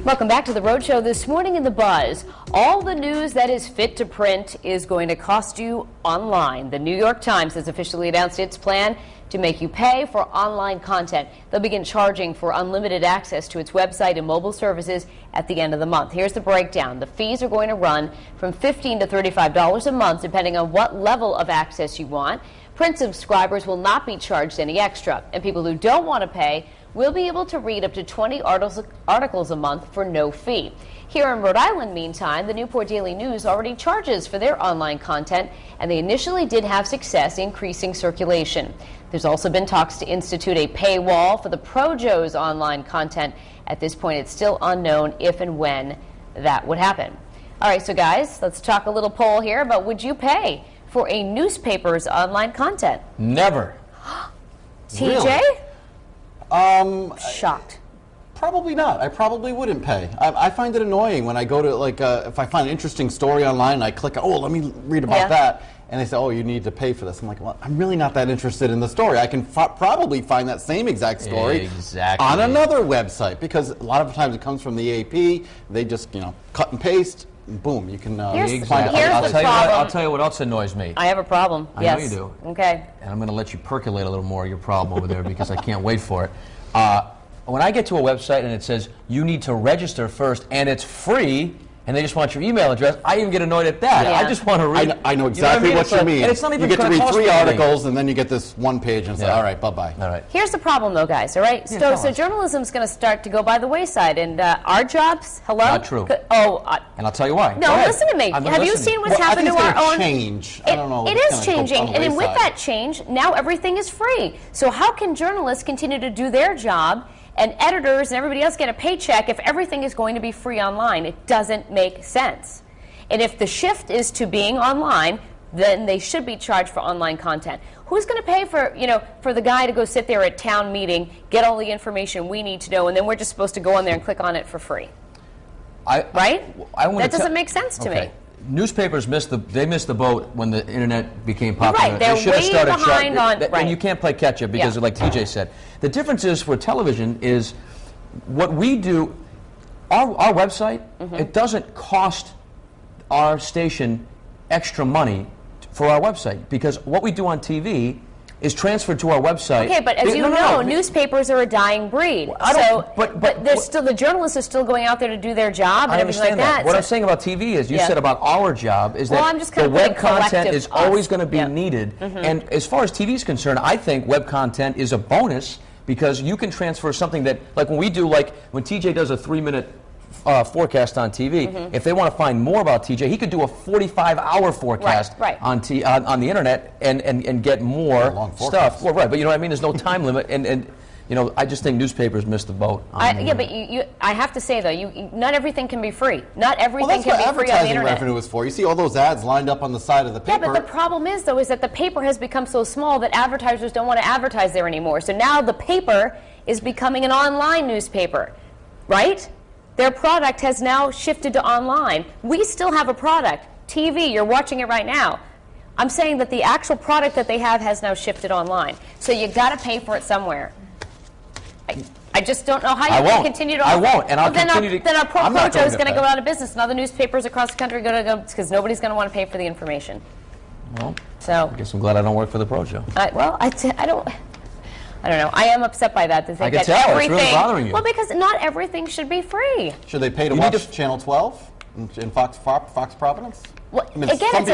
Welcome back to the Roadshow. This morning in the Buzz, all the news that is fit to print is going to cost you online. The New York Times has officially announced its plan to make you pay for online content. They'll begin charging for unlimited access to its website and mobile services at the end of the month. Here's the breakdown. The fees are going to run from $15 to $35 a month, depending on what level of access you want. Print subscribers will not be charged any extra, and people who don't want to pay will be able to read up to 20 articles a month for no fee. Here in Rhode Island, meantime, the Newport Daily News already charges for their online content, and they initially did have success increasing circulation. There's also been talks to institute a paywall for the Projo's online content. At this point, it's still unknown if and when that would happen. All right, so guys, let's talk a little poll here about would you pay for a newspaper's online content? Never. TJ? Really? Shocked. Probably not. I probably wouldn't pay. I find it annoying when I go to, like, if I find an interesting story online and I click, oh, let me read about that, and they say, oh, you need to pay for this. I'm like, well, I'm really not that interested in the story. I can probably find that same exact story on another website, because a lot of times it comes from the AP. They just, cut and paste. Boom, you can find it. I'll tell you what else annoys me. I have a problem. I know you do. Okay. And I'm going to let you percolate a little more your problem over there because I can't wait for it. When I get to a website and it says you need to register first and it's free, and they just want your email address, I even get annoyed at that. Yeah. I just want to read. I know exactly what you mean. And it's not even you get to read 3 articles, articles, and then you get this one page, and say, all right, bye-bye. All right. Here's the problem, though, guys, all right? So journalism's going to start to go by the wayside, and our jobs, hello? Not true. And I'll tell you why. No, listen to me. Have you seen what's happened to our own? Change. I don't know. It is changing, and with that change, now everything is free. So how can journalists continue to do their job and editors and everybody else get a paycheck if everything is going to be free online? It doesn't make sense. And if the shift is to being online, then they should be charged for online content. Who's going to pay for, for the guy to go sit there at town meeting, get all the information we need to know, and then we're just supposed to go on there and click on it for free? Right? That doesn't make sense to me. Newspapers missed the boat when the internet became popular. Right, they're way behind on. And you can't play catch up because, like TJ said, the difference is for television is what we do. Our website, it doesn't cost our station extra money for our website, because what we do on TV is transferred to our website. Okay, but as you know, newspapers are a dying breed. But there's still, the journalists are still going out there to do their job and everything like that. What I'm saying about TV is, you said about our job is that the web content is always going to be needed. And as far as TV is concerned, I think web content is a bonus, because you can transfer something that, like when we do, like when TJ does a 3-minute forecast on TV. If they want to find more about TJ, he could do a 45-hour forecast on the internet and get more stuff. Well, right, but you know what I mean? There's no time limit, and I just think newspapers missed the boat. But I have to say though, not everything can be free. Not everything can be free on the internet. That's what advertising revenue is for. You see all those ads lined up on the side of the paper. Yeah, but the problem is though, is that the paper has become so small that advertisers don't want to advertise there anymore. So now the paper is becoming an online newspaper, right? Their product has now shifted to online. We still have a product. TV, you're watching it right now. I'm saying that the actual product that they have has now shifted online. So you've got to pay for it somewhere. I just don't know how you can continue to. I won't, and I'll continue to. Then our Projo is going to go out of business, and other newspapers across the country are going to go, because nobody's going to want to pay for the information. Well, so I guess I'm glad I don't work for the Projo. I don't know. I am upset by that. I can tell. It's really bothering you. Well, because not everything should be free. Should they pay to watch Channel 12 in Fox Providence? Well, again,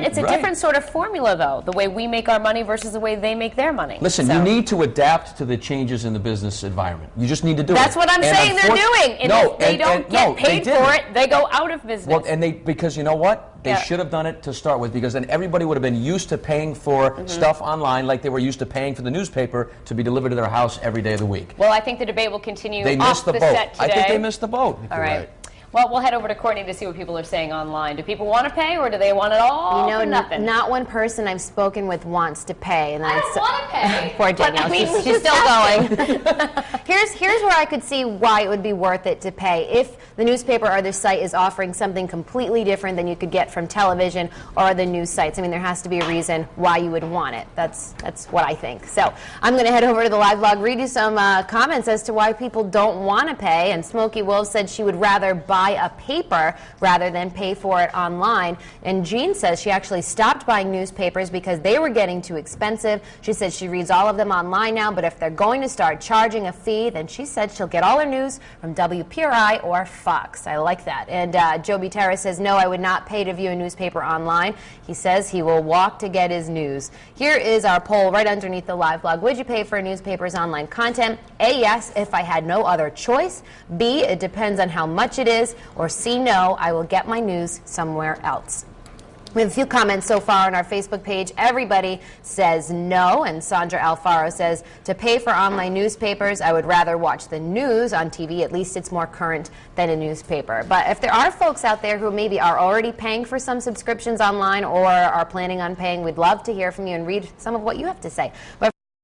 it's a different sort of formula, though, the way we make our money versus the way they make their money. Listen, you need to adapt to the changes in the business environment. You just need to do it. That's what I'm saying they're doing. And if they don't get paid for it, they go out of business. Well, because you know what? They should have done it to start with, because then everybody would have been used to paying for stuff online like they were used to paying for the newspaper to be delivered to their house every day of the week. Well, I think the debate will continue off the set today. I think they missed the boat. All right. Well, we'll head over to Courtney to see what people are saying online. Do people want to pay, or do they want it all for nothing? Not one person I've spoken with wants to pay. And I don't want to pay. Poor Danielle, she's still going. Here's where I could see why it would be worth it to pay. If the newspaper or the site is offering something completely different than you could get from television or other news sites. I mean, there has to be a reason why you would want it. That's what I think. So I'm going to head over to the live blog, read you some comments as to why people don't want to pay. And Smokey Wolf said she would rather buy a paper rather than pay for it online. And Jean says she actually stopped buying newspapers because they were getting too expensive. She said she reads all of them online now, but if they're going to start charging a fee, then she said she'll get all her news from WPRI or Fox. I like that. And Joby Terra says, no, I would not pay to view a newspaper online. He says he will walk to get his news. Here is our poll right underneath the live blog. Would you pay for a newspaper's online content? A, yes, if I had no other choice. B, it depends on how much it is. Or C, no, I will get my news somewhere else. We have a few comments so far on our Facebook page. Everybody says no, and Sandra Alfaro says, to pay for online newspapers, I would rather watch the news on TV. At least it's more current than a newspaper. But if there are folks out there who maybe are already paying for some subscriptions online or are planning on paying, we'd love to hear from you and read some of what you have to say. But